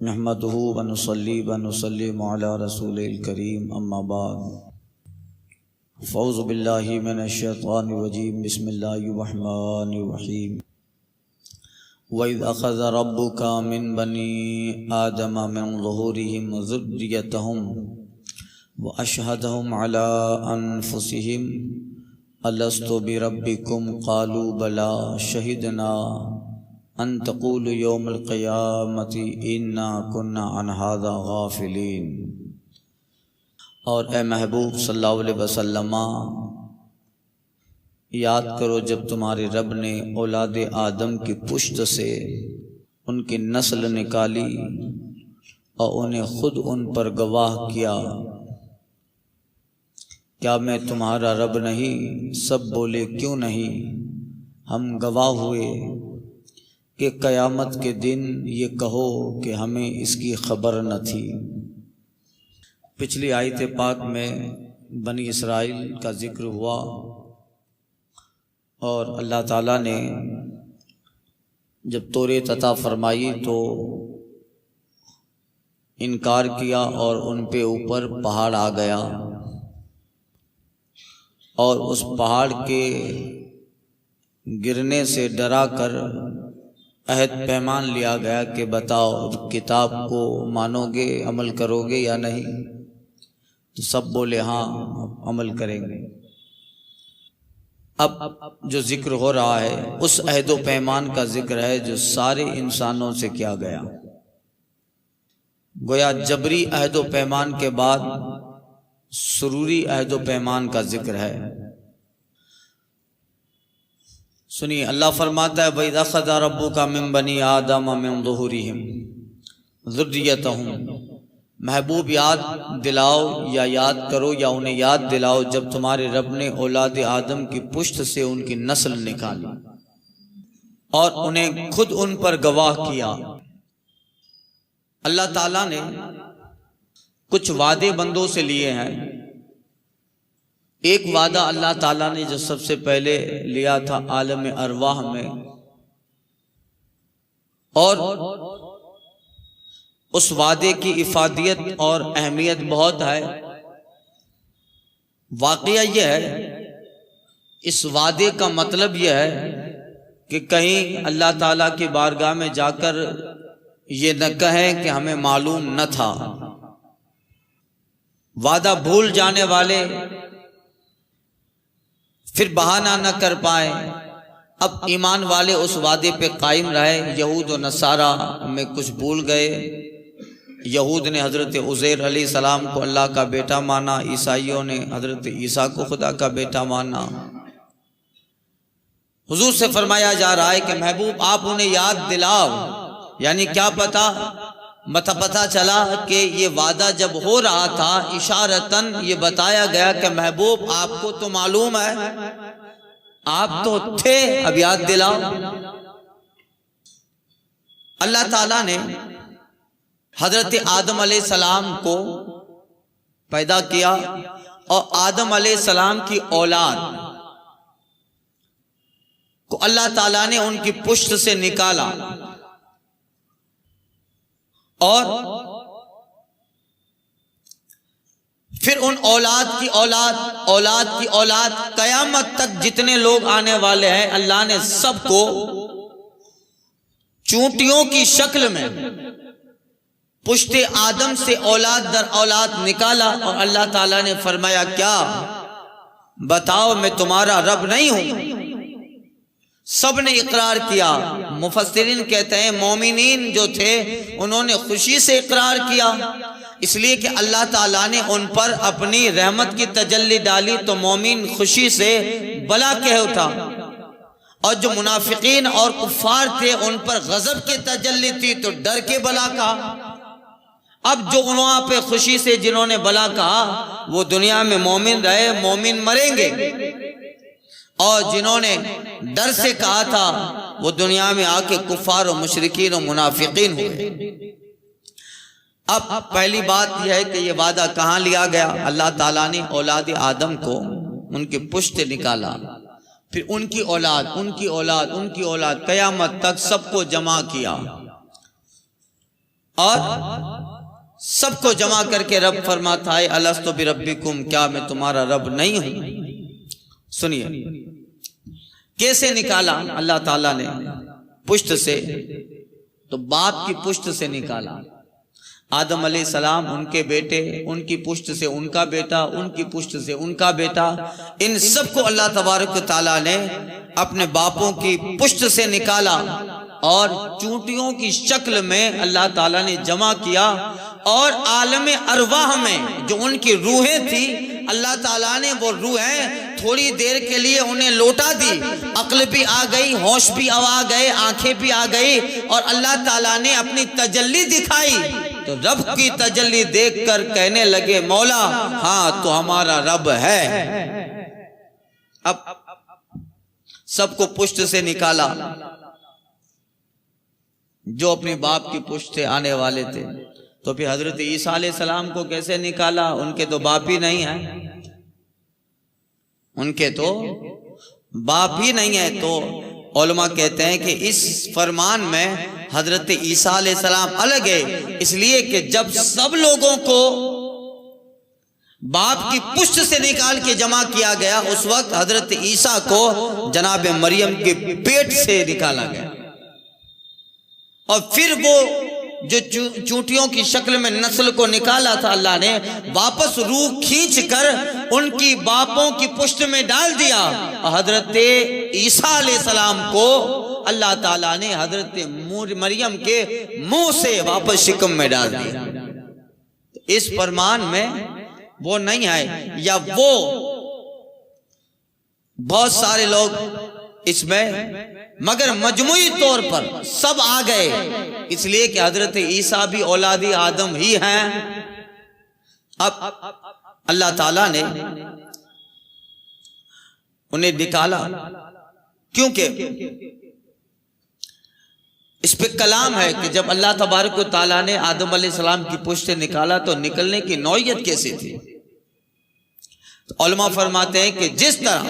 نحمده ونصلي ونسلم على رسول الكريم اما بعد فاعوذ بالله من الشيطان الرجيم بسم الله الرحمن الرحيم وإذ أخذ ربك من بني آدم من ظهورهم ذريتهم وأشهدهم على أنفسهم ألست بربكم قالوا بلى شهدنا ان تقولوا یوم القیامت انا کنا عن هذا غافلین۔ اور اے محبوب صلی اللہ علیہ وسلم، یاد کرو جب تمہارے رب نے اولاد آدم کی پشت سے ان کی نسل نکالی اور انہیں خود ان پر گواہ کیا۔ کیا میں تمہارا رب نہیں؟ سب بولے کیوں نہیں، ہم گواہ ہوئے کہ قیامت کے دن یہ کہو کہ ہمیں اس کی خبر نہ تھی۔ پچھلی آیت پاک میں بنی اسرائیل کا ذکر ہوا اور اللہ تعالیٰ نے جب توریت عطا فرمائی تو انکار کیا اور ان پہ اوپر پہاڑ آ گیا اور اس پہاڑ کے گرنے سے ڈرا کر عہد پیمان لیا گیا کہ بتاؤ کتاب کو مانو گے، عمل کرو گے یا نہیں؟ تو سب بولے ہاں عمل کریں گے۔ اب جو ذکر ہو رہا ہے اس عہد و پیمان کا ذکر ہے جو سارے انسانوں سے کیا گیا۔ گویا جبری عہد و پیمان کے بعد سروری عہد و پیمان کا ذکر ہے۔ سنیے، اللہ فرماتا ہے وَإِذْ أَخَذَ رَبُّكَ مِن بَنِي آدَمَ مِن ظُهُورِهِمْ ذُرِّيَّتَهُمْ، محبوب یاد دلاؤ یا یاد کرو یا انہیں یاد دلاؤ جب تمہارے رب نے اولاد آدم کی پشت سے ان کی نسل نکالی اور انہیں خود ان پر گواہ کیا۔ اللہ تعالیٰ نے کچھ وعدے بندوں سے لیے ہیں۔ ایک وعدہ اللہ تعالیٰ نے جو سب سے پہلے لیا تھا عالم ارواح میں، اور اس وعدے کی افادیت اور اہمیت بہت ہے۔ واقعہ یہ ہے، اس وعدے کا مطلب یہ ہے کہ کہیں اللہ تعالیٰ کی بارگاہ میں جا کر یہ نہ کہیں کہ ہمیں معلوم نہ تھا۔ وعدہ بھول جانے والے پھر بہانہ نہ کر پائے۔ اب ایمان والے اس وعدے پہ قائم رہے۔ یہود و نصارہ میں کچھ بھول گئے۔ یہود نے حضرت عزیر علیہ السلام کو اللہ کا بیٹا مانا، عیسائیوں نے حضرت عیسیٰ کو خدا کا بیٹا مانا۔ حضور سے فرمایا جا رہا ہے کہ محبوب آپ انہیں یاد دلاؤ، یعنی کیا پتہ چلا کہ یہ وعدہ جب ہو رہا تھا اشارتاً یہ بتایا گیا کہ محبوب آپ کو تو معلوم ہے، آپ تو تھے، اب یاد دلاؤ۔ اللہ تعالیٰ نے حضرت آدم علیہ السلام کو پیدا کیا اور آدم علیہ السلام کی اولاد کو اللہ تعالیٰ نے ان کی پشت سے نکالا، اور پھر ان اولاد کی اولاد قیامت تک جتنے لوگ آنے والے ہیں اللہ نے سب کو چونٹیوں کی شکل میں پشت آدم سے اولاد در اولاد نکالا، اور اللہ تعالیٰ نے فرمایا کیا بتاؤ میں تمہارا رب نہیں ہوں؟ سب نے اقرار کیا۔ مفسرین کہتے ہیں مومنین جو تھے انہوں نے خوشی سے اقرار کیا، اس لیے کہ اللہ تعالیٰ نے ان پر اپنی رحمت کی تجلی ڈالی تو مومن خوشی سے بلا کہہ اٹھا، اور جو منافقین اور کفار تھے ان پر غضب کی تجلی تھی تو ڈر کے بلا کہا۔ اب جو وہاں پہ خوشی سے جنہوں نے بلا کہا وہ دنیا میں مومن رہے، مومن مریں گے، اور جنہوں نے ڈر سے کہا تھا وہ دنیا میں آ کے کفار و مشرکین و منافقین ہوئے۔ اب پہلی بات یہ ہے کہ یہ وعدہ کہاں لیا گیا؟ اللہ تعالیٰ نے اولاد آدم کو ان کے پشت نکالا، پھر ان کی اولاد قیامت تک سب کو جمع کیا، اور سب کو جمع کر کے رب فرماتا ہے الستو بربکم، کیا میں تمہارا رب نہیں ہوں؟ سنیے کیسے نکالا اللہ تعالیٰ نے پشت سے، تو باپ کی پشت سے نکالا۔ آدم علیہ السلام، ان کے بیٹے، ان کی پشت سے ان کا بیٹا، ان کی پشت سے ان کا بیٹا، ان سب کو اللہ تبارک و تعالیٰ نے اپنے باپوں کی پشت سے نکالا اور چونٹیوں کی شکل میں اللہ تعالیٰ نے جمع کیا، اور عالم ارواح میں جو ان کی روحیں تھی اللہ تعالیٰ نے وہ روحیں تھوڑی دیر کے لیے انہیں لوٹا دی، عقل بھی آ گئی، ہوش بھی آ گئے، آنکھیں بھی آ گئی، اور اللہ تعالیٰ نے اپنی تجلی دکھائی۔ تو رب کی تجلی دیکھ کر کہنے لگے مولا ہاں تو ہمارا رب ہے۔ اب سب کو پشت سے نکالا، جو اپنے باپ کی پشت سے آنے والے تھے، تو پھر حضرت عیسیٰ علیہ السلام کو کیسے نکالا؟ ان کے تو باپ ہی نہیں ہیں، ان کے تو باپ ہی نہیں ہے۔ تو علماء کہتے ہیں کہ اس فرمان میں حضرت عیسیٰ علیہ السلام الگ ہے، اس لیے کہ جب سب لوگوں کو باپ کی پشت سے نکال کے جمع کیا گیا، اس وقت حضرت عیسیٰ کو جناب مریم کے پیٹ سے نکالا گیا، اور پھر وہ جو چونٹیوں کی شکل میں نسل کو نکالا تھا اللہ نے، واپس روح کھینچ کر ان کی باپوں کی پشت میں ڈال دیا، اور حضرت عیسیٰ علیہ السلام کو اللہ تعالیٰ نے حضرت مریم کے منہ سے واپس شکم میں ڈال دیا۔ اس فرمان میں وہ نہیں ہے، یا وہ بہت سارے لوگ اس میں، مگر مجموعی طور پر سب آ گئے، اس لیے کہ حضرت عیسیٰ بھی اولاد آدم ہی ہیں۔ اب اللہ تعالیٰ نے انہیں نکالا، کیونکہ اس پہ کلام ہے کہ جب اللہ تبارک و تعالیٰ نے آدم علیہ السلام کی پشت سے نکالا تو نکلنے کی نوعیت کیسی تھی؟ تو علماء فرماتے ہیں کہ جس طرح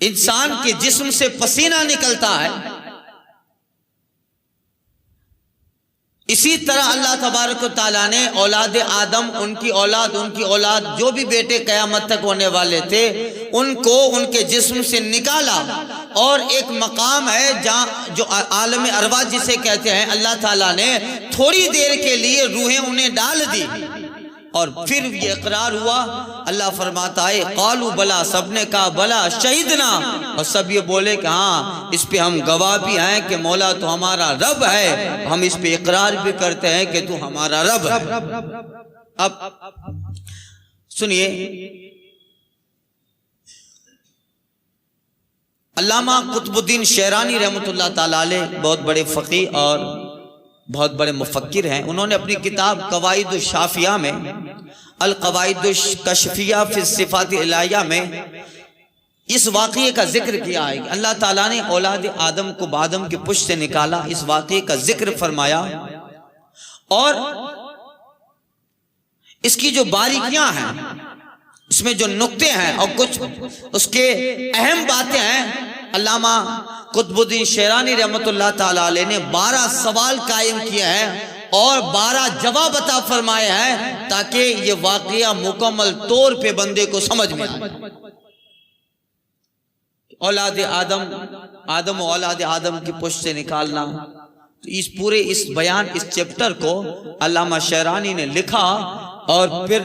انسان کے جسم سے پسینہ نکلتا ہے، اسی طرح اللہ تبارک و تعالیٰ نے اولاد آدم، ان کی اولاد جو بھی بیٹے قیامت تک ہونے والے تھے، ان کو ان کے جسم سے نکالا، اور ایک مقام ہے جہاں جو عالم ارواح جسے کہتے ہیں، اللہ تعالیٰ نے تھوڑی دیر کے لیے روحیں انہیں ڈال دی، اور پھر یہ اقرار ہوا۔ اللہ فرماتا ہے قالوا بلا، سب نے کہا بلا شہدنا، اور سب یہ بولے کہ ہاں اس پہ ہم گواہ بھی ہیں کہ مولا تو ہمارا رب ہے، ہم اس پہ اقرار بھی کرتے ہیں کہ تو ہمارا رب ہے۔ اب سنیے، علامہ قطب الدین شیرانی رحمۃ اللہ تعالی علیہ بہت بڑے فقیہ اور بہت بڑے مفکر ہیں، انہوں نے اپنی کتاب قواعد الشافیہ میں، القواعد الکشفیہ فی الصفات الہیہ میں اس واقعے کا ذکر کیا ہے کہ اللہ تعالیٰ نے اولاد آدم کو بادم کی پشت سے نکالا، اس واقعے کا ذکر فرمایا، اور اس کی جو باریکیاں ہیں، اس میں جو نقطے ہیں اور کچھ اس کے اہم باتیں ہیں، علامہ قطب الدین شیرانی رحمت اللہ تعالی علیہ نے 12 سوال قائم کیے ہیں اور 12 جواب عطا فرمائے ہیں تاکہ یہ واقعہ مکمل طور پہ بندے کو سمجھ میں آئے۔ اولاد آدم و اولاد آدم کی پشت سے نکالنا، تو اس پورے اس بیان، اس چیپٹر کو علامہ شیرانی نے لکھا اور پھر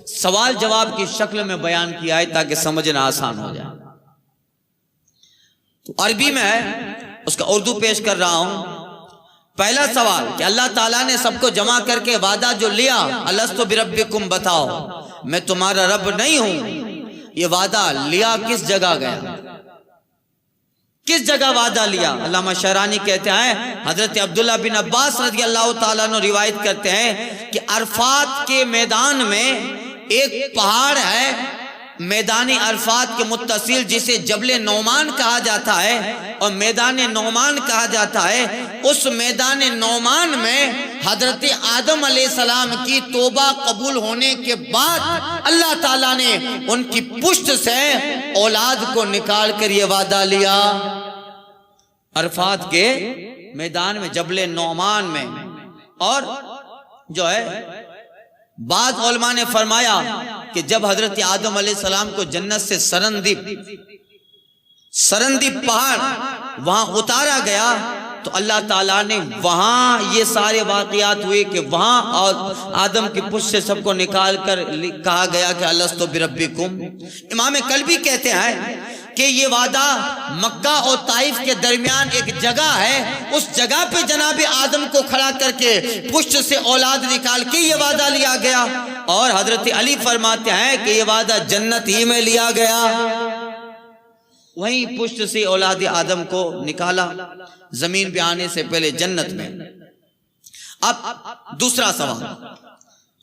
سوال جواب کی شکل میں بیان کیا ہے تاکہ سمجھنا آسان ہو جائے۔ عربی میں ہے، اس کا اردو پیش کر رہا ہوں۔ پہلا سوال کہ اللہ تعالیٰ نے سب کو جمع کر کے وعدہ جو لیا، الستو بربکم، بتاؤ میں تمہارا رب نہیں ہوں، یہ وعدہ لیا کس جگہ گیا؟ کس جگہ وعدہ لیا؟ علامہ شیرانی کہتے ہیں، حضرت عبداللہ بن عباس رضی اللہ تعالیٰ عنہ روایت کرتے ہیں کہ عرفات کے میدان میں ایک پہاڑ ہے، میدان عرفات کے متصل، جسے جبل نعمان کہا جاتا ہے اور میدان نعمان کہا جاتا ہے۔ اس میدان نعمان میں حضرت آدم علیہ السلام کی توبہ قبول ہونے کے بعد اللہ تعالیٰ نے ان کی پشت سے اولاد کو نکال کر یہ وعدہ لیا۔ عرفات کے میدان میں جبل نعمان میں. اور جو ہے بعض علماء نے فرمایا کہ جب حضرت آدم علیہ السلام کو جنت سے سرندیب پہاڑ وہاں اتارا گیا تو اللہ تعالیٰ نے وہاں یہ سارے واقعات ہوئے کہ وہاں آدم کی پشت سے سب کو نکال کر کہا گیا کہ الستو بربکم. امام کلبی کہتے ہیں کہ یہ وعدہ مکہ اور طائف کے درمیان ایک جگہ ہے، اس جگہ پہ جناب آدم کو کھڑا کر کے پشت سے اولاد نکال کے یہ وعدہ لیا گیا. اور حضرت علی فرماتے ہیں کہ یہ وعدہ جنت ہی میں لیا گیا، وہیں پشت سے اولاد آدم کو نکالا زمین پہ آنے سے پہلے جنت میں. اب دوسرا سوال،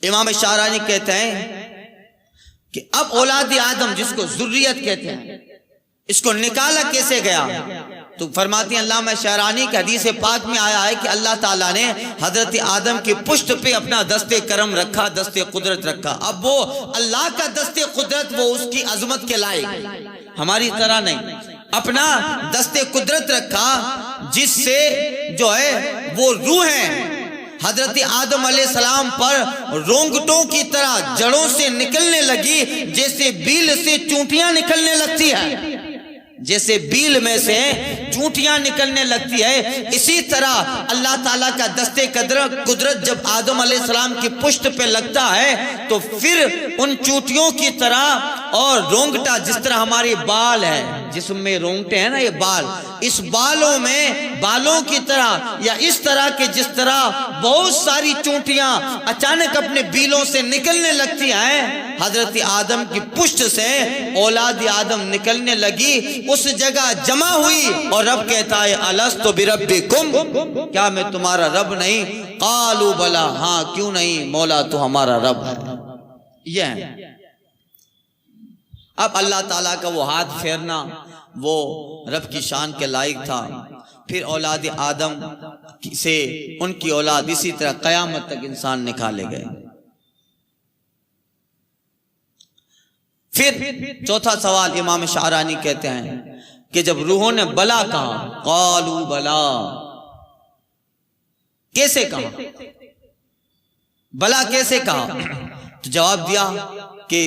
امام شعرانی کہتے ہیں کہ اب اولاد آدم جس کو ذریت کہتے ہیں اس کو نکالا کیسے گیا؟ تو فرماتی ہیں علامہ شعرانی کہ حدیث پاک میں آیا ہے کہ اللہ تعالیٰ نے حضرت آدم کی پشت پہ اپنا دست کرم رکھا، دست قدرت رکھا. اب وہ اللہ کا دست قدرت، وہ اس کی عظمت کے لائق، ہماری طرح نہیں، اپنا دست قدرت رکھا جس سے جو ہے وہ روحیں حضرت آدم علیہ السلام پر رونگٹوں کی طرح جڑوں سے نکلنے لگی، جیسے بیل سے چونٹیاں نکلنے لگتی ہے، جیسے بیل میں سے چونٹیاں نکلنے لگتی ہے. اسی طرح اللہ تعالیٰ کا دست قدرت جب آدم علیہ السلام کی پشت پہ لگتا ہے تو پھر ان چونٹیوں کی طرح، اور رونگٹا جس طرح ہماری بال ہے، جسم میں رونگٹے ہیں نا یہ بال، اس بالوں میں بالوں کی طرح یا اس طرح کہ جس طرح بہت ساری چونٹیاں اچانک اپنے بیلوں سے نکلنے لگتی ہیں، حضرت آدم کی پشت سے اولاد آدم نکلنے لگی، اس جگہ جمع ہوئی. اور رب کہتا ہے الستو بربکم، کیا میں تمہارا رب نہیں؟ قالوا بلا، ہاں کیوں نہیں مولا تو ہمارا رب ہے. یہ ہے اب اللہ تعالیٰ کا وہ ہاتھ پھیرنا وہ رب کی شان کے لائق تھا. پھر اولاد آدم سے ان کی اولاد اسی طرح قیامت تک انسان نکالے گئے. پھر چوتھا سوال امام شعرانی کہتے ہیں کہ جب روحوں نے بلا کہا، قالوا بلا، کیسے کہا؟ بلا کیسے کہا؟ تو جواب دیا کہ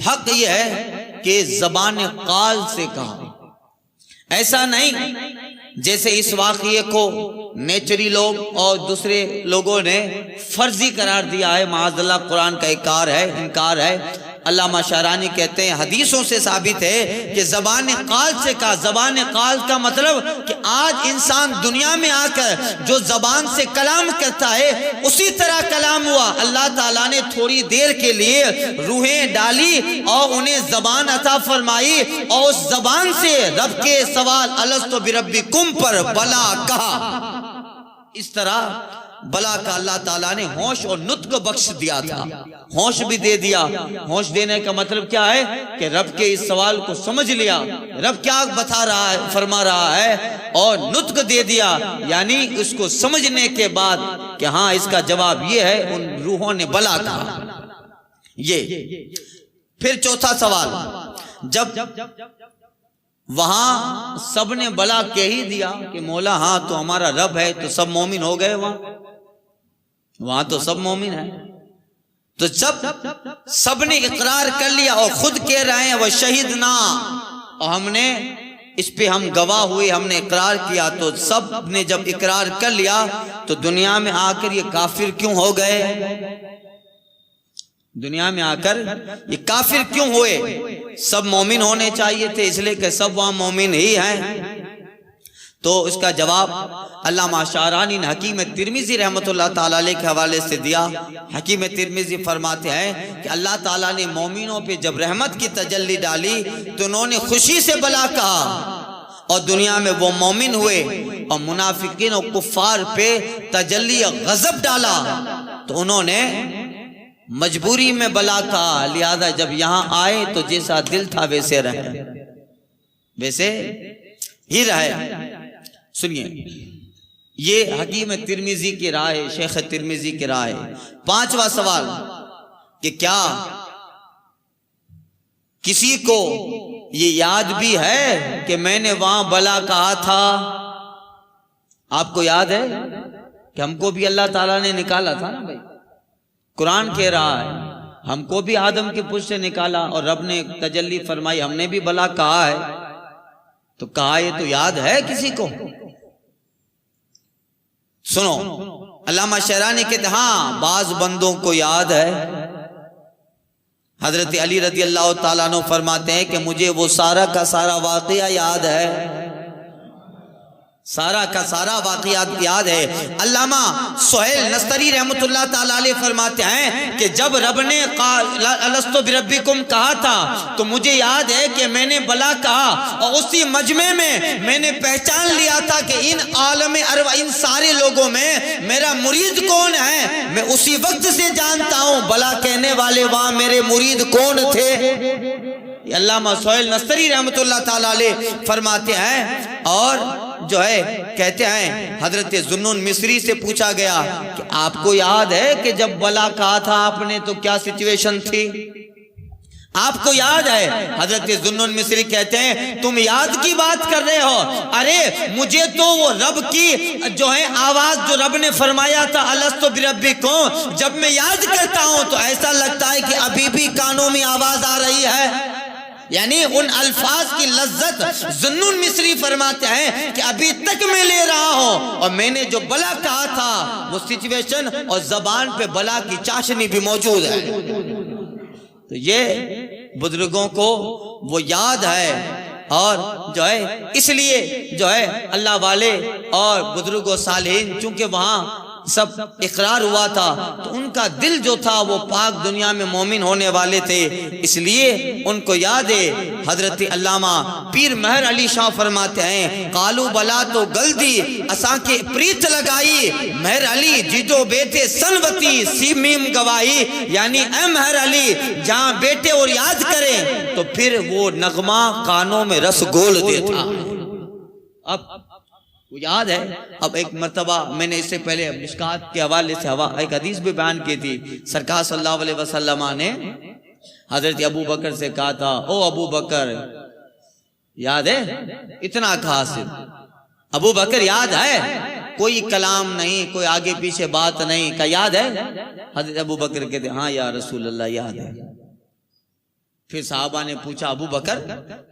حق یہ ہے کہ زبان قال سے کہا. ایسا نہیں جیسے اس واقعے کو نیچری لوگ اور دوسرے لوگوں نے فرضی قرار دیا ہے، معاذ اللہ قرآن کا انکار ہے. علامہ شعرانی کہتے ہیں حدیثوں سے ثابت ہے کہ زبان قال سے کہا. زبان قال کا مطلب کہ آج انسان دنیا میں آ کر جو زبان سے کلام کرتا ہے اسی طرح کلام ہوا. اللہ تعالیٰ نے تھوڑی دیر کے لیے روحیں ڈالی اور انہیں زبان عطا فرمائی، اور اس زبان سے رب کے سوال الستو بربکم پر بلا کہا. اس طرح بلا کا اللہ تعالیٰ نے ہوش اور نطق بخش دیا تھا. ہوش بھی دے دیا. ہوش دینے کا مطلب کیا ہے کہ رب کے اس سوال کو سمجھ لیا، رب کیا بتا رہا ہے، فرما رہا ہے، اور نطق دے دیا، یعنی اس کو سمجھنے کے بعد کہ ہاں اس کا جواب یہ ہے، ان روحوں نے بلا کہا. یہ پھر چوتھا سوال، جب وہاں سب نے بلا کہہ ہی دیا کہ مولا ہاں تو ہمارا رب ہے، تو سب مومن ہو گئے. وہاں تو سب مومن ہیں. تو جب سب نے اقرار کر لیا اور خود کہہ رہے ہیں وہ شہیدنا، اور ہم نے اس پہ ہم گواہ ہوئے، ہم نے اقرار کیا، تو سب نے جب اقرار کر لیا تو دنیا میں آ کر یہ کافر کیوں ہو گئے؟ دنیا میں آ کر یہ کافر کیوں ہوئے؟ سب مومن ہونے چاہیے تھے، اس لیے کہ سب وہاں مومن ہی ہیں. تو اس کا جواب علامہ شعرانی نے حکیم ترمذی رحمۃ اللہ تعالیٰ علیہ کے حوالے سے دیا. حکیم ترمذی فرماتے ہیں کہ اللہ تعالیٰ نے مومنوں پہ جب رحمت کی تجلی ڈالی تو انہوں نے خوشی سے بلا کہا، اور دنیا میں وہ مومن ہوئے. اور منافقین اور کفار پہ تجلی غضب ڈالا تو انہوں نے مجبوری میں بلا کہا. لہذا جب یہاں آئے تو جیسا دل تھا ویسے رہے، ویسے ہی رہے. سنیے، یہ حکیم ترمذی کی رائے، شیخ ترمذی کی رائے. پانچواں سوال کہ کیا کسی کو یہ یاد بھی ہے کہ میں نے وہاں بلا کہا تھا؟ آپ کو یاد ہے کہ ہم کو بھی اللہ تعالیٰ نے نکالا تھا نا بھائی. قرآن کہہ رہا ہے ہم کو بھی آدم کے پشت سے نکالا اور رب نے تجلی فرمائی, ہم نے بھی بلا کہا ہے. تو کہا یہ تو یاد ہے کسی کو؟ سنو, علامہ شعرانی کہتے ہاں بعض بندوں کو یاد ہے. حضرت علی رضی اللہ تعالیٰ عنہ فرماتے ہیں کہ مجھے وہ سارا کا سارا واقعہ یاد ہے, سارا کا سارا واقعات یاد ہے. علامہ سہیل نستری رحمۃ اللہ تعالی علیہ فرماتے ہیں کہ جب رب نے الستو بربکم کہا تھا تو مجھے یاد ہے کہ میں نے بلا کہا اور اسی مجمع میں میں نے پہچان لیا تھا کہ ان عالم ارواح ان سارے لوگوں میں میرا مرید کون ہے. میں اسی وقت سے جانتا ہوں بلا کہنے والے وہاں میرے مرید کون تھے. یہ علامہ سہیل نستری رحمۃ اللہ تعالی علیہ فرماتے ہیں. اور جو ہے کہتے ہیں حضرت ذوالنون مصری سے پوچھا گیا کہ آپ کو یاد ہے کہ جب بلا کہا تھا آپ نے تو کیا سچویشن تھی؟ آپ کو یاد ہے؟ حضرت ذوالنون مصری کہتے ہیں تم یاد کی بات کر رہے ہو, ارے مجھے تو وہ رب کی جو ہے آواز جو رب نے فرمایا تھا الستو بربکم, جب میں یاد کرتا ہوں تو ایسا لگتا ہے کہ ابھی بھی کانوں میں آواز آ رہی ہے. یعنی ان الفاظ کی لذت ذوالنون مصری فرماتے ہیں کہ ابھی تک میں لے رہا ہوں, اور میں نے جو بلا کہا تھا وہ سچویشن اور زبان پہ بلا کی چاشنی بھی موجود ہے. تو یہ بزرگوں کو وہ یاد ہے, اور جو ہے اس لیے جو ہے اللہ والے اور بزرگ و صالحین چونکہ وہاں سب اقرار ہوا تھا تو ان کا دل جو تھا وہ پاک دنیا میں مومن ہونے والے تھے, اس لیے ان کو یاد ہے. حضرت علامہ پیر مہر علی شاہ فرماتے ہیں قالو بلا تو گلدی اساں کے پریت لگائی, مہر علی جیتو بیٹے سنوتی سی میم گواہی. یعنی اے مہر علی جہاں بیٹے اور یاد کریں تو پھر وہ نغمہ کانوں میں رس گول دیتا. اب وہ یاد ہے. اب ایک مرتبہ میں نے اس سے پہلے مشکات کے حوالے سے ایک حدیث بھی بیان کی تھی. سرکار صلی اللہ علیہ وسلم نے حضرت ابو بکر سے کہا تھا او ابو بکر, یاد ہے اتنا خاص ابو بکر یاد ہے, کوئی کلام نہیں, کوئی آگے پیچھے بات نہیں, کا یاد ہے؟ حضرت ابو بکر کہتے ہاں یا رسول اللہ یاد ہے. پھر صحابہ نے پوچھا ابو بکر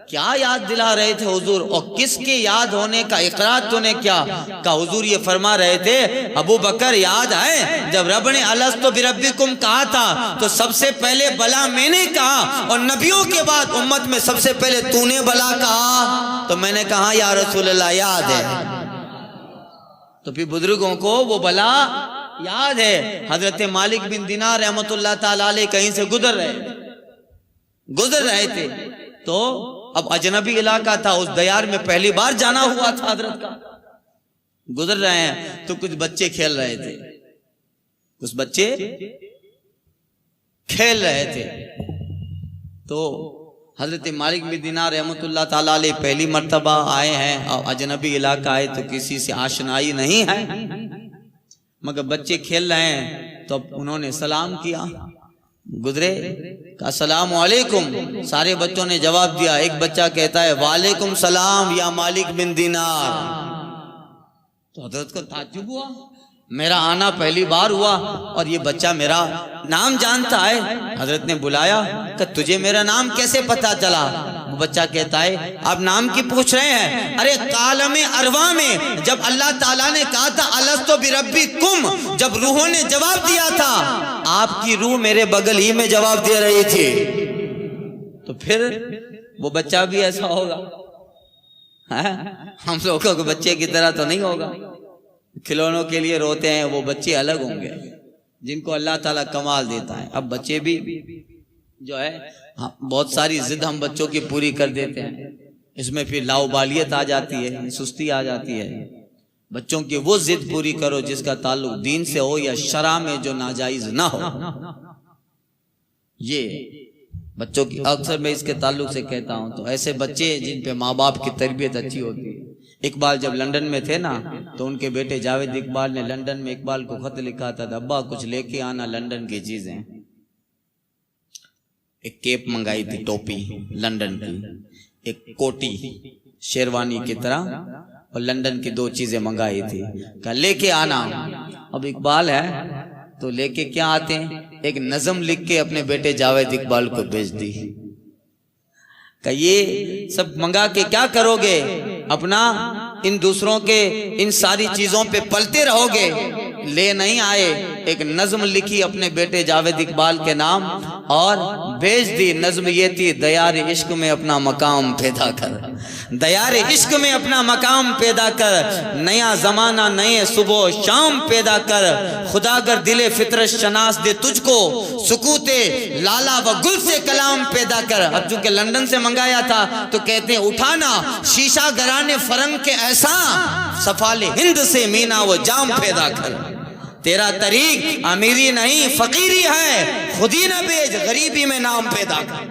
کیا یاد دلا رہے تھے حضور, اور کس کے یاد ہونے کا اقرار تو نے کیا کہا؟ حضور یہ فرما رہے تھے ابو بکر یاد ہے جب رب نے الستو بربکم کہا تھا تو سب سے پہلے بلا میں نے کہا, اور نبیوں کے بعد امت میں سب سے پہلے تو نے بلا کہا. تو میں نے کہا یا رسول اللہ یاد ہے. تو پھر بزرگوں کو وہ بلا یاد ہے. حضرت مالک بن دینار رحمۃ اللہ تعالی علیہ کہیں سے گزر رہے تھے تو اب اجنبی علاقہ تھا, اس دیار میں پہلی بار جانا ہوا تھا حضرت کا. گزر رہے ہیں تو کچھ بچے کھیل رہے تھے, کچھ بچے کھیل رہے تھے. تو حضرت مالک بن دینار رحمۃ اللہ تعالی علیہ پہلی مرتبہ آئے ہیں اور اجنبی علاقہ آئے تو کسی سے آشنائی نہیں ہے, مگر بچے کھیل رہے ہیں تو انہوں نے سلام کیا. گزرے کہا السلام علیکم, سارے بچوں نے جواب دیا. ایک بچہ کہتا ہے وعلیکم السلام یا مالک بن دینار. تو حضرت کو تعجب ہوا, میرا آنا پہلی بار ہوا اور یہ بچہ میرا نام جانتا ہے. حضرت نے بلایا کہ تجھے میرا نام کیسے پتا چلا؟ وہ بچہ کہتا ہے آپ نام کی پوچھ رہے ہیں؟ ارے عالم ارواح میں جب اللہ تعالیٰ نے کہا تھا الستو بربکم, جب روحوں نے جواب دیا تھا آپ کی روح میرے بغل ہی میں جواب دے رہی تھی. تو پھر وہ بچہ بھی ایسا ہوگا, ہم لوگوں کو بچے کی طرح تو نہیں ہوگا. کھلونوں کے لیے روتے ہیں وہ بچے الگ ہوں گے جن کو اللہ تعالیٰ کمال دیتا ہے. اب بچے بھی جو ہے بہت ساری ضد ہم بچوں کی پوری کر دیتے ہیں, اس میں پھر لاؤبالیت آ جاتی ہے, سستی آ جاتی ہے. بچوں کی وہ ضد پوری کرو جس کا تعلق دین سے ہو یا شرع میں جو ناجائز نہ ہو. یہ بچوں کی اکثر میں اس کے تعلق سے کہتا ہوں تو ایسے بچے جن پہ ماں باپ کی تربیت اچھی ہوتی ہے. اقبال جب لندن میں تھے نا تو ان کے بیٹے جاوید اقبال نے لندن میں اقبال کو خط لکھا تھا, ابا کچھ لے کے آنا لندن کی چیزیں. ایک کیپ منگائی تھی ٹوپی لندن کی, ایک کوٹی شیروانی کی طرح اور لندن کی 2 چیزیں منگائی تھی، کہا لے کے آنا۔ اب اقبال ہے تو لے کے کیا آتے ہیں، ایک نظم لکھ کے اپنے بیٹے جاوید اقبال کو بھیج دی کہ یہ سب منگا کے کیا کرو گے، اپنا ان دوسروں کے ان ساری چیزوں پہ پلتے رہو گے۔ لے نہیں آئے، ایک نظم لکھی اپنے بیٹے جاوید اقبال کے نام اور بھیج دی۔ نظم یہ تھی، دیار عشق میں اپنا مقام پیدا کر، دیار عشق میں اپنا مقام پیدا کر، نیا زمانہ نئے صبح و شام پیدا کر، خدا گر دل فطرت شناس دے تجھ کو، سکوت لالا و گل سے کلام پیدا کر۔ اب چونکہ لندن سے منگایا تھا تو کہتے ہیں اٹھانا شیشہ گرانے فرنگ کے ایسا، سفال ہند سے مینا و جام پیدا کر۔ تیرا طریق امیری نہیں فقیری ہے، خودی نہ بیچ غریبی میں نام پیدا کر،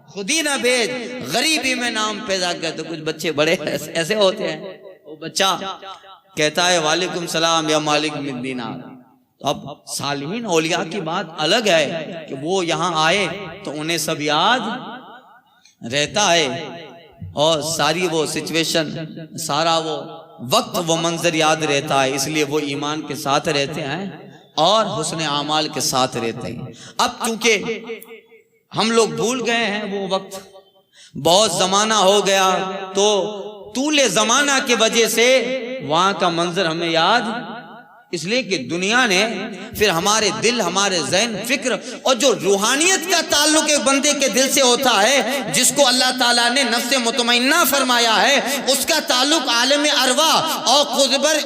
خودی نہ بیچ غریبی میں نام پیدا کر۔ تو کچھ بچے بڑے ایسے ہوتے ہیں، وہ بچہ کہتا ہے وعلیکم السلام یا مالک من دینار۔ اب صالحین اولیاء کی بات الگ ہے کہ وہ یہاں آئے تو انہیں سب یاد رہتا ہے اور ساری وہ سچویشن، سارا وہ وقت وہ منظر یاد رہتا ہے، اس لیے وہ ایمان کے ساتھ رہتے ہیں اور حسن اعمال کے ساتھ رہتے ہیں۔ اب چونکہ ہم لوگ بھول گئے ہیں وہ وقت، بہت زمانہ ہو گیا تو طول زمانہ کی وجہ سے وہاں کا منظر ہمیں یاد، اس لیے کہ دنیا نے پھر ہمارے دل، ہمارے ذہن، فکر اور جو روحانیت کا تعلق ایک بندے کے دل سے ہوتا ہے، جس کو اللہ تعالیٰ نے نفس مطمئنہ فرمایا ہے، اس کا تعلق عالم ارواح اور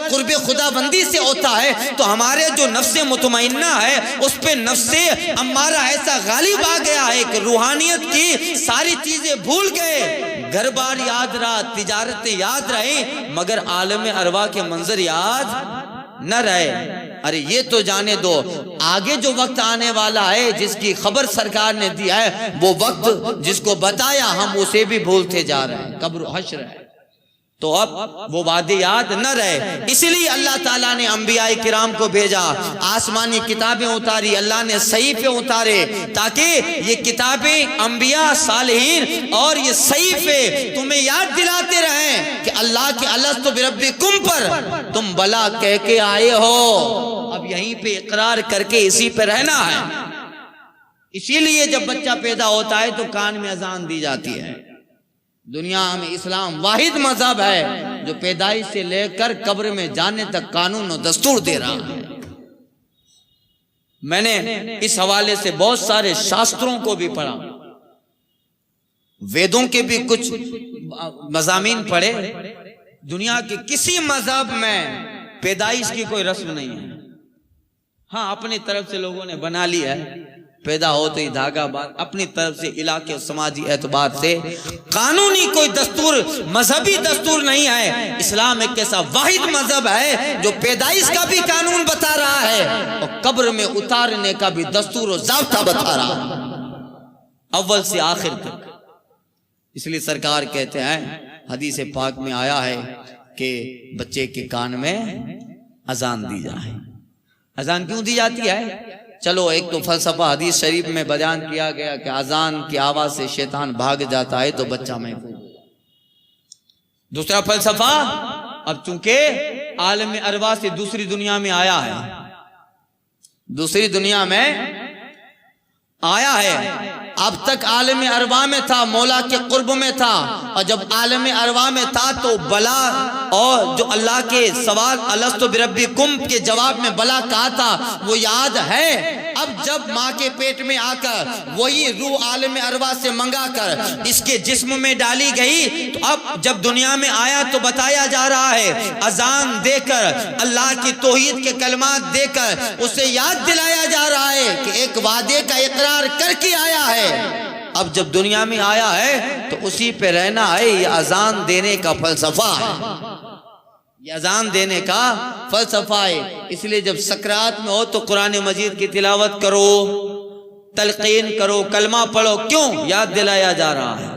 قرب خدا بندی سے ہوتا ہے۔ تو ہمارے جو نفس مطمئنہ ہے اس پہ نفس امارہ ایسا غالب آ گیا ہے کہ روحانیت کی ساری چیزیں بھول گئے۔ گھر بار یاد رہا، تجارتیں یاد رہی، مگر عالم ارواح کے منظر یاد نہ رہے۔ ارے یہ تو جانے دو، آگے جو وقت آنے والا ہے جس کی خبر سرکار نے دیا ہے، وہ وقت جس کو بتایا ہم اسے بھی بھولتے جا رہے ہیں، قبر و حشر ہے۔ تو اب وہ وعدے یاد نہ رہے، اس لیے اللہ تعالیٰ نے انبیاء کرام کو بھیجا، آسمانی کتابیں اتاری، اللہ نے صحیفے اتارے تاکہ یہ کتابیں انبیاء، صالحین اور یہ صحیفے تمہیں یاد دلاتے رہیں کہ اللہ کے الستو بربکم پر تم بلا کہہ کے آئے ہو، اب یہیں پہ اقرار کر کے اسی پہ رہنا ہے۔ اسی لیے جب بچہ پیدا ہوتا ہے تو کان میں اذان دی جاتی ہے۔ دنیا میں اسلام واحد مذہب ہے جو پیدائش سے لے کر قبر میں جانے تک قانون و دستور دے رہا ہے۔ میں نے اس حوالے سے بہت سارے شاستروں کو بھی پڑھا، ویدوں کے بھی کچھ مضامین پڑھے۔ دنیا کے کسی مذہب میں پیدائش کی کوئی رسم نہیں ہے، ہاں اپنی طرف سے لوگوں نے بنا لی ہے، پیدا ہوتے ہی دھاگا باندھ، اپنی طرف سے علاقے سماجی اعتبار سے قانونی کوئی دستور، مذہبی دستور نہیں ہے۔ اسلام ایک ایسا واحد مذہب ہے جو پیدائش کا بھی قانون بتا رہا ہے اور قبر میں اتارنے کا بھی دستور و ضابطہ بتا رہا ہے، اول سے آخر تک۔ اس لیے سرکار کہتے ہیں، حدیث پاک میں آیا ہے کہ بچے کے کان میں اذان دی جائے۔ اذان کیوں دی جاتی ہے؟ چلو ایک تو فلسفہ حدیث شریف میں بیان کیا گیا کہ اذان کی آواز سے شیطان بھاگ جاتا ہے تو بچہ محفوظ۔ دوسرا فلسفہ، اب چونکہ عالم ارواح سے دوسری دنیا میں آیا ہے، دوسری دنیا میں آیا ہے، اب تک عالم ارواح میں تھا، مولا کے قرب میں تھا، اور جب عالم ارواح میں تھا تو بلا اور جو اللہ کے سوال الستو بربکم کے جواب میں بلا کہا تھا وہ یاد ہے۔ اب جب ماں کے پیٹ میں آ کر وہی روح عالم ارواح سے منگا کر اس کے جسم میں ڈالی گئی، تو اب جب دنیا میں آیا تو بتایا جا رہا ہے، اذان دے کر، اللہ کی توحید کے کلمات دے کر اسے یاد دلایا جا رہا ہے کہ ایک وعدے کا اقرار کر کے آیا ہے۔ اب جب دنیا میں آیا ہے تو اسی پہ رہنا ہے، یہ اذان دینے کا فلسفہ ہے، یہ اذان دینے کا فلسفہ ہے۔ اس لیے جب سکرات میں ہو تو قرآن مجید کی تلاوت کرو، تلقین کرو، کلمہ پڑھو، کیوں؟ یاد دلایا جا رہا ہے۔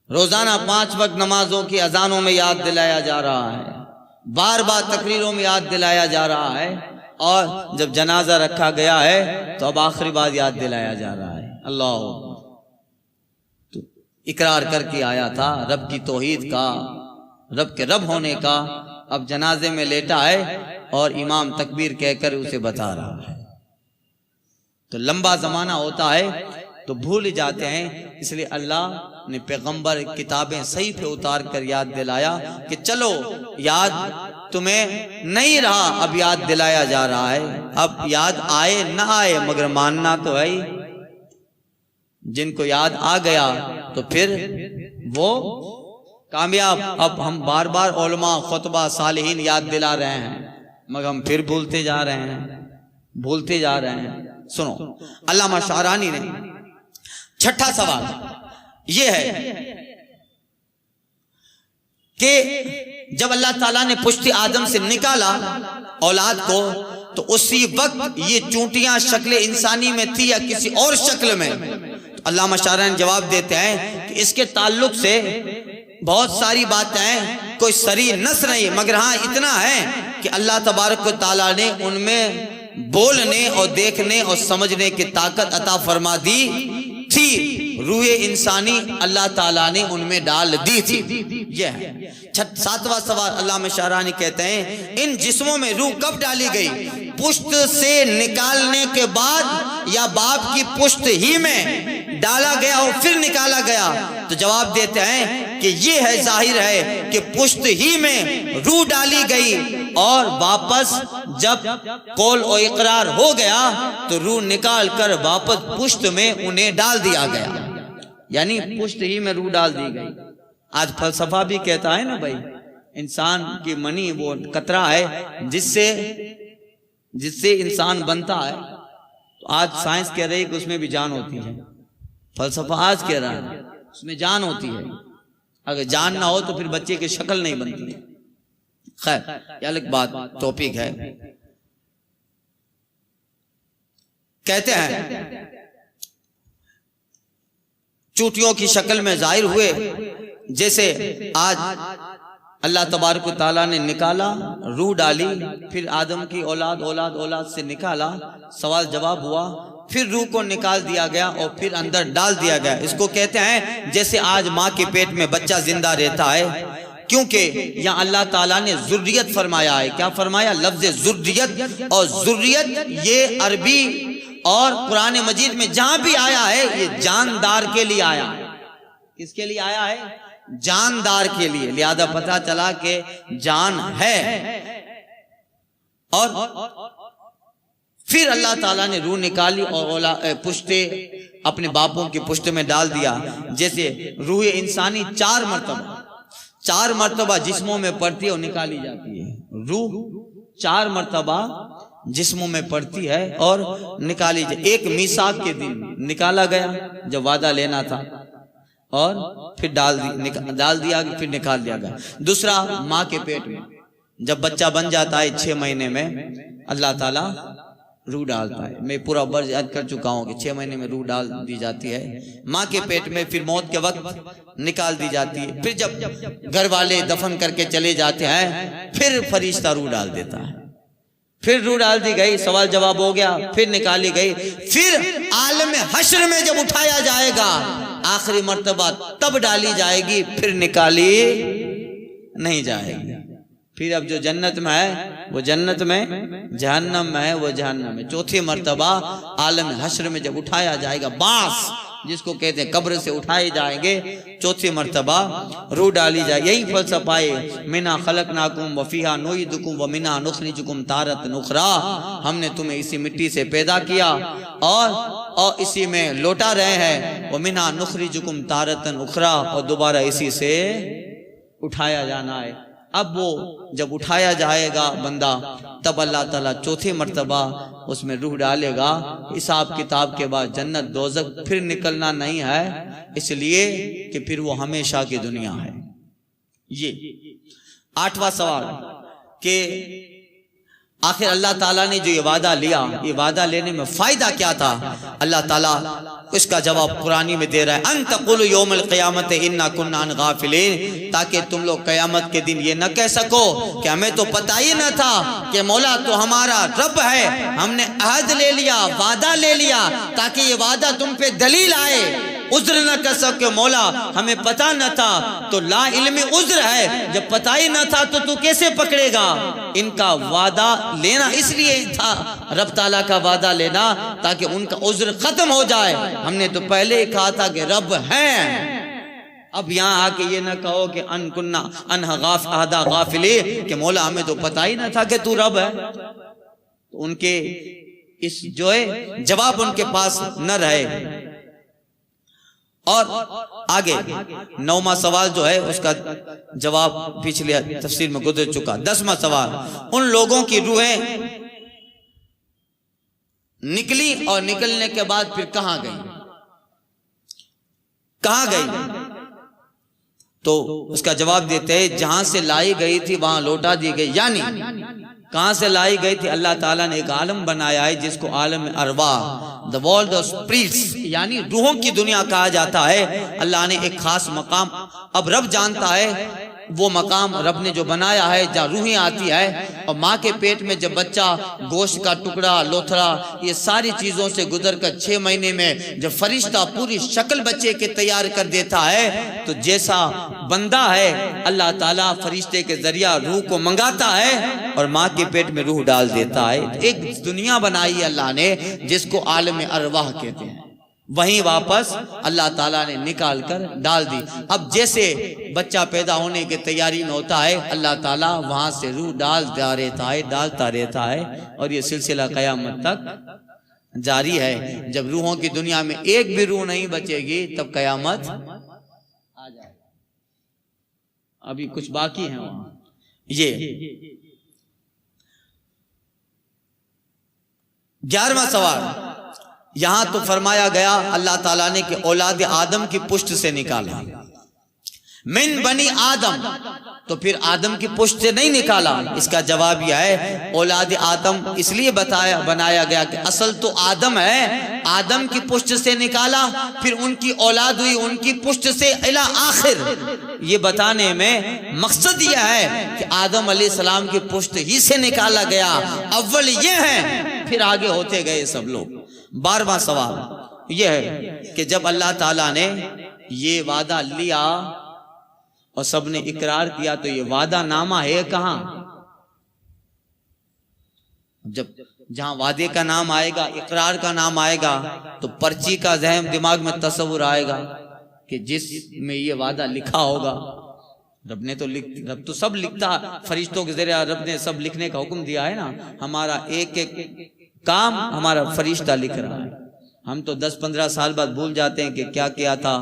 روزانہ 5 وقت نمازوں کی اذانوں میں یاد دلایا جا رہا ہے، بار بار تقریروں میں یاد دلایا جا رہا ہے، اور جب جنازہ رکھا گیا ہے تو اب آخری بار یاد دلایا جا رہا ہے۔ اللہ تو اقرار کر کے آیا تھا رب کی توحید کا، رب کے رب ہونے کا اب جنازے میں لیٹا ہے اور امام تکبیر کہہ کر اسے بتا رہا ہے. تو لمبا زمانہ ہوتا ہے تو بھول جاتے ہیں، اس لیے اللہ نے پیغمبر کتابیں صحیح پہ اتار کر یاد دلایا کہ چلو یاد تمہیں نہیں رہا، اب یاد دلایا جا رہا ہے. اب یاد آئے نہ آئے مگر ماننا تو ہے ہی. جن کو یاد آ گیا تو پھر وہ کامیاب. اب ہم بار بار علماء، خطبہ، صالحین یاد دلا رہے ہیں مگر ہم پھر بھولتے جا رہے ہیں. سنو، علامہ شعرانی نے چھٹا سوال یہ ہے کہ جب اللہ تعالیٰ نے پشت آدم سے نکالا اولاد کو تو اسی وقت یہ چونٹیاں شکل انسانی میں تھی یا کسی اور شکل میں؟ علامہ شعرانی جواب دیتے ہیں کہ اس کے تعلق سے بہت ساری باتیں ہیں، کوئی صریح نص نہیں، مگر ہاں اتنا ہے کہ اللہ تبارک و تعالیٰ نے ان میں بولنے اور دیکھنے اور سمجھنے کی طاقت عطا فرما دی تھی. روح انسانی اللہ تعالیٰ نے ان میں ڈال دی تھی. یہ ہے. ساتواں سوال علامہ شعرانی کہتے ہیں ان جسموں میں روح کب ڈالی گئی؟ پشت سے نکالنے کے بعد یا باپ کی پشت ہی میں ڈالا گیا اور پھر نکالا گیا؟ تو جواب دیتے ہیں کہ یہ ہے، ظاہر ہے کہ پشت ہی میں روح ڈالی گئی اور واپس جب قول و اقرار ہو گیا تو روح نکال کر واپس پشت میں انہیں ڈال دیا گیا. یعنی پشت ہی میں روح ڈال دی گئی. آج فلسفہ بھی کہتا ہے نا بھائی، انسان کی منی وہ قطرہ ہے جس سے انسان بنتا ہے. تو آج سائنس کہہ رہی ہے کہ اس میں بھی جان ہوتی ہے. فلسفہ آج کہہ رہا ہے اس میں جان ہوتی ہے. اگر جان نہ ہو تو پھر بچے کی شکل نہیں بنتی. خیر یہ الگ بات، ٹاپک ہے. کہتے ہیں چوٹیوں کی شکل میں ظاہر ہوئے، جیسے آج اللہ تبارک و تعالیٰ نے نکالا، روح ڈالی، پھر آدم کی اولاد سے نکالا، سوال جواب ہوا، پھر روح کو نکال دیا گیا اور پھر اندر ڈال دیا گیا. اس کو کہتے ہیں جیسے آج ماں کے پیٹ میں بچہ زندہ رہتا ہے، کیونکہ یہاں اللہ تعالیٰ نے ذریت فرمایا ہے. کیا فرمایا؟ لفظ ذریت. اور ذریت یہ عربی اور قرآن مجید میں جہاں بھی آیا ہے یہ جاندار کے لیے آیا ہے. کس کے لیے آیا ہے؟ جاندار کے لیے. لہذا پتہ چلا کہ جان ہے. اور پھر اللہ تعالیٰ نے روح نکالی اور پشتے اپنے باپوں کی پشت میں ڈال دیا. جیسے روح انسانی چار مرتبہ جسموں میں پڑتی ہے اور نکالی جاتی ہے. روح 4 مرتبہ جسموں میں پڑتی ہے اور نکالی جائے. ایک میثاق کے دن نکالا گیا جب وعدہ لینا تھا، اور پھر ڈال دیا پھر نکال دیا گیا. دوسرا ماں کے پیٹ میں جب بچہ بن جاتا ہے 6 مہینے میں اللہ تعالیٰ روح ڈالتا ہے. میں پورا برج یاد کر چکا ہوں کہ 6 مہینے میں روح ڈال دی جاتی ہے ماں کے پیٹ میں. پھر موت کے وقت نکال دی جاتی ہے. پھر جب گھر والے دفن کر کے چلے جاتے ہیں پھر فرشتہ روح ڈال دیتا ہے. پھر روح ڈال دی گئی، سوال جواب ہو گیا، پھر نکالی گئی. پھر عالم حشر میں جب اٹھایا جائے گا آخری مرتبہ تب ڈالی جائے گی، پھر نکالی نہیں جائے گی. پھر اب جو جنت میں ہے وہ جنت میں، جہنم میں ہے وہ جہنم میں. چوتھی مرتبہ عالم حشر میں جب اٹھایا جائے گا، باس جس کو کہتے ہیں قبر سے اٹھائے جائیں گے، چوتھی مرتبہ روح ڈالی جائے. یہی فلسفہ ہے منا خلقناکم وفیہا نعیدکم ومنہا نخرجکم تارۃ اخری. ہم نے تمہیں اسی مٹی سے پیدا کیا اور اسی میں لوٹا رہے ہیں. ومنہا نخرجکم تارۃ اخری، اور دوبارہ اسی سے اٹھایا جانا ہے. اب وہ جب اٹھایا جائے گا بندہ تب اللہ تعالیٰ چوتھی مرتبہ اس میں روح ڈالے گا. حساب کتاب کے بعد جنت دوزخ پھر نکلنا نہیں ہے، اس لیے کہ پھر وہ ہمیشہ کی دنیا ہے. یہ 8واں سوال کہ آخر اللہ تعالیٰ نے جو یہ وعدہ لیا، یہ وعدہ لینے میں فائدہ کیا تھا؟ اللہ تعالیٰ اس کا جواب قرآن میں دے رہا ہے، ان تقولوا یوم القیامت انا کنا عن غافلین، تاکہ تم لوگ قیامت کے دن یہ نہ کہہ سکو کہ ہمیں تو پتہ ہی نہ تھا کہ مولا تو ہمارا رب ہے، ہم نے عہد لے لیا، وعدہ لے لیا، تاکہ یہ وعدہ تم پہ دلیل آئے عذر نہ کر سکے مولا ہمیں پتہ نہ تھا، تو لا علمی عذر ہے، جب پتہ ہی نہ تھا تو کیسے پکڑے گا؟ ان کا وعدہ لینا اس لیے تھا، رب تعالیٰ کا وعدہ لینا تاکہ ان کا عذر ختم ہو جائے۔ ہم نے تو پہلے ہی کہا تھا کہ رب ہیں، اب یہاں آ کے یہ نہ کہو کہ ان کننا انہا اہدا غافلی، کہ مولا ہمیں تو پتہ ہی نہ تھا کہ تو رب ہے۔ تو ان کے اس جو ہے جواب ان کے پاس نہ رہے۔ اور آگے 9واں سوال جو ہے اس کا جواب پچھلی تفسیر میں گزر چکا۔ 10واں سوال، ان لوگوں کی روحیں نکلی اور نکلنے کے بعد پھر کہاں گئی؟ کہاں گئی؟ تو اس کا جواب دیتے ہیں جہاں سے لائی گئی تھی وہاں لوٹا دی گئی۔ یعنی کہاں سے لائی گئی تھی؟ اللہ تعالیٰ نے ایک عالم بنایا ہے جس کو عالم ارواح، the world of spirits، یعنی روحوں کی دنیا کہا جاتا ہے۔ اللہ نے ایک خاص مقام، اب رب جانتا ہے وہ مقام رب نے جو بنایا ہے جہاں روحیں آتی ہے، اور ماں کے پیٹ میں جب بچہ گوشت کا ٹکڑا، لوتھڑا، یہ ساری چیزوں سے گزر کر 6 مہینے میں جب فرشتہ پوری شکل بچے کے تیار کر دیتا ہے، تو جیسا بندہ ہے اللہ تعالیٰ فرشتے کے ذریعہ روح کو منگاتا ہے اور ماں کے پیٹ میں روح ڈال دیتا ہے۔ ایک دنیا بنائی اللہ نے جس کو عالم ارواح کہتے ہیں، وہیں واپس اللہ تعالیٰ نے نکال کر ڈال دی۔ اب جیسے بچہ پیدا ہونے کی تیاری میں ہوتا ہے، اللہ تعالیٰ وہاں سے روح ڈالتا رہتا ہے، اور یہ سلسلہ قیامت تک جاری ہے۔ جب روحوں کی دنیا میں ایک بھی روح نہیں بچے گی تب قیامت آ جائے۔ ابھی کچھ باقی ہیں وہاں۔ یہ 11واں سوال، یہاں تو فرمایا گیا اللہ تعالیٰ نے کہ اولاد آدم کی پشت سے نکالا، من بنی آدم، تو پھر آدم کی پشت سے نہیں نکالا۔ اس کا جواب یہ ہے اولاد آدم اس لیے بنایا گیا کہ اصل تو آدم ہے، آدم کی پشت سے نکالا، پھر ان کی اولاد ہوئی ان کی پشت سے الی آخر۔ یہ بتانے میں مقصد یہ ہے کہ آدم علیہ السلام کی پشت ہی سے نکالا گیا، اول یہ ہے، پھر آگے ہوتے گئے سب لوگ۔ 12واں سوال یہ ہے کہ جب اللہ تعالیٰ نے یہ وعدہ لیا اور سب نے اقرار کیا تو یہ وعدہ نامہ ہے کہاں؟ جب جہاں وعدے کا نام آئے گا، اقرار کا نام آئے گا، تو پرچی کا ذہن دماغ میں تصور آئے گا کہ جس میں یہ وعدہ لکھا ہوگا۔ رب تو سب لکھتا، فرشتوں کے ذریعہ رب نے سب لکھنے کا حکم دیا ہے نا۔ ہمارا ایک ایک کام ہمارا فرشتہ لکھ رہا ہے۔ ہم تو 10-15 سال بعد بھول جاتے ہیں کہ کیا کیا تھا،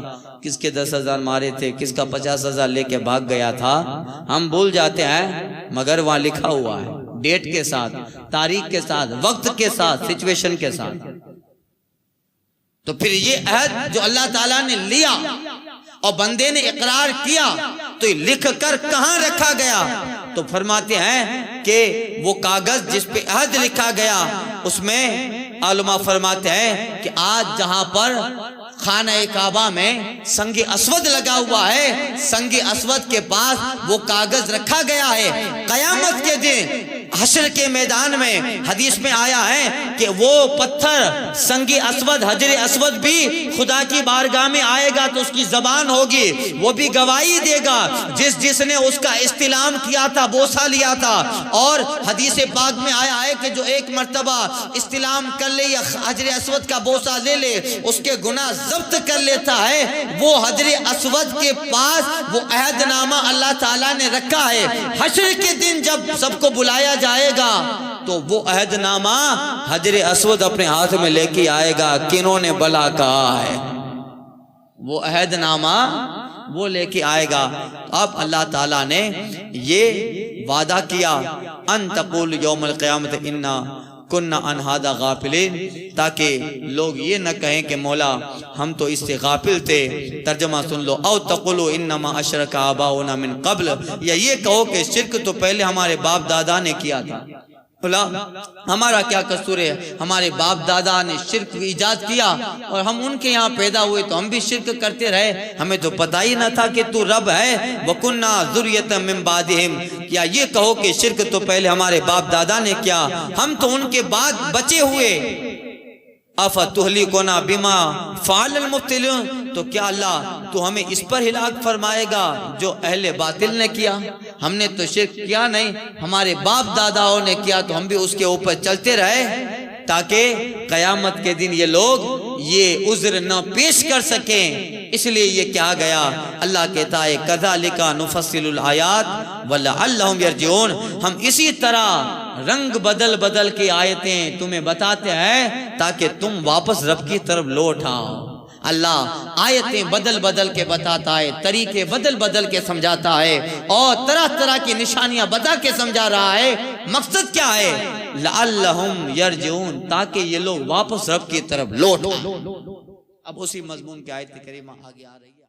کس کے 10,000 مارے تھے، کس کا 50,000 لے کے بھاگ گیا تھا، ہم بھول جاتے ہیں، مگر وہاں لکھا ہوا ہے، ڈیٹ کے ساتھ، تاریخ کے ساتھ، وقت کے ساتھ، سچویشن کے ساتھ۔ تو پھر یہ عہد جو اللہ تعالیٰ نے لیا اور بندے نے اقرار کیا تو یہ لکھ کر کہاں رکھا گیا؟ تو فرماتے ہیں کہ وہ کاغذ جس پہ عہد لکھا گیا اس میں علماء فرماتے ہیں کہ آج جہاں پر خانہ کعبہ میں سنگ اسود لگا ہوا ہے، سنگ اسود کے پاس وہ کاغذ رکھا گیا ہے۔ قیامت کے دن حشر کے میدان میں حدیث میں آیا ہے کہ وہ پتھر سنگ اسود، حجر اسود بھی خدا کی بارگاہ میں آئے گا تو اس کی زبان ہوگی، وہ بھی گواہی دے گا جس نے اس کا استلام کیا تھا، بوسہ لیا تھا۔ اور حدیث پاک میں آیا ہے کہ جو ایک مرتبہ استلام کر لے یا حجر اسود کا بوسہ لے لے، اس کے گناہ ضبط کر لیتا ہے۔ وہ حجر اسود کے پاس وہ عہد نامہ اللہ تعالیٰ نے رکھا ہے۔ حشر کے دن جب سب کو بلایا جائے گا تو وہ عہد نامہ حجر اسود اپنے ہاتھ میں لے کے آئے گا، کنہوں نے بلا کہا ہے، وہ عہد نامہ وہ لے کے آئے گا۔ اب اللہ تعالیٰ نے یہ وعدہ کیا ان تقول یوم القیامت انا کننا عن ھذا غافلین، تاکہ لوگ یہ نہ کہیں کہ مولا ہم تو اس سے غافل تھے۔ ترجمہ سن لو، او تقولوا انما اشرک آباؤنا من قبل، یا یہ کہو کہ شرک تو پہلے ہمارے باپ دادا نے کیا تھا۔ ہمارا کیا قصور ہے، ہمارے باپ دادا نے شرک ایجاد کیا اور ہم ان کے یہاں پیدا ہوئے تو ہم بھی شرک کرتے رہے، ہمیں تو پتہ ہی نہ تھا کہ تو رب ہے۔ وَكُنَّا ذُرِّيَّةً مِّن بَعْدِهِمْ، یا یہ کہو کہ شرک تو پہلے ہمارے باپ دادا نے کیا، ہم تو ان کے بعد بچے ہوئے۔ أَفَتُهْلِكُنَا بِمَا فَعَلَ الْمُبْطِلُونَ، تو کیا اللہ تو ہمیں اس پر ہلاک فرمائے گا جو اہل باطل نے کیا؟ ہم نے تو شرک کیا نہیں، ہمارے باپ داداؤں نے کیا تو ہم بھی اس کے اوپر چلتے رہے تاکہ قیامت کے دن یہ لوگ یہ عذر نہ پیش کر سکیں، اس لیے یہ کہا گیا۔ اللہ کہتا ہے کذالک نفصل الآیات ولعلہم یرجعون، ہم اسی طرح رنگ بدل بدل کے آیتیں تمہیں بتاتے ہیں تاکہ تم واپس رب کی طرف لوٹ آؤ۔ اللہ آیتیں بدل بدل کے بتاتا ہے، طریقے بدل بدل کے سمجھاتا ہے، اور طرح طرح کی نشانیاں بتا کے سمجھا رہا ہے۔ مقصد کیا ہے؟ لعلہم یرجعون، تاکہ یہ لوگ واپس رب کی طرف لوٹ آئیں۔ اب اسی مضمون کی آیت کریمہ آگے آ رہی ہے۔